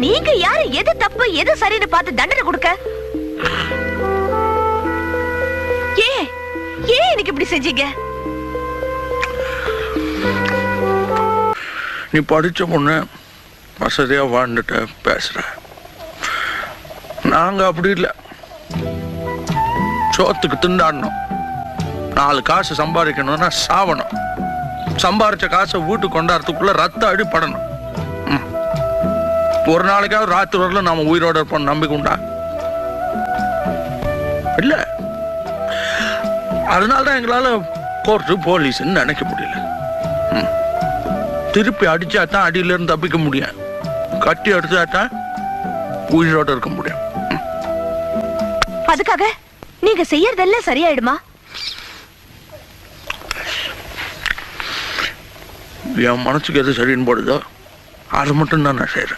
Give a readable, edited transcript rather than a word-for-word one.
நீங்க யாரு? எது தப்பு எது சரின்னு பார்த்து தண்டனை கொடுக்க? ஏன் எனக்கு இப்படி செஞ்சீங்க? நீ படிச்ச பொண்ணு, வசதியா வாழ்ந்துட்ட பேசுற. நாங்க அப்படி இல்லை. சோத்துக்கு திண்டாடணும், 4 காசு சம்பாதிக்கணும்னா சாவணும். சம்பாதிச்ச காசை வீட்டுக்கு கொண்டாடுறதுக்குள்ள ரத்த அடிப்படணும். ஒரு நாளைக்காவது ராத்திரி வரல நாம உயிரோட இருப்போம் நம்பிக்கை உண்டா? இல்ல. அதனாலதான் எங்களால கோர்ட்டு போலீஸ்ன்னு நினைக்க முடியல. திருப்பி அடிச்சாதான் அடியில இருந்து தப்பிக்க முடியும். கட்டி அடிச்சாதான் உயிரோட இருக்க முடியும். அதுக்காக நீங்க செய்யறதெல்லாம் சரியாயிடுமா? என் மனசுக்கு எது சரின்னு போடுதோ அது மட்டும் தான் நான் செய்யறேன்.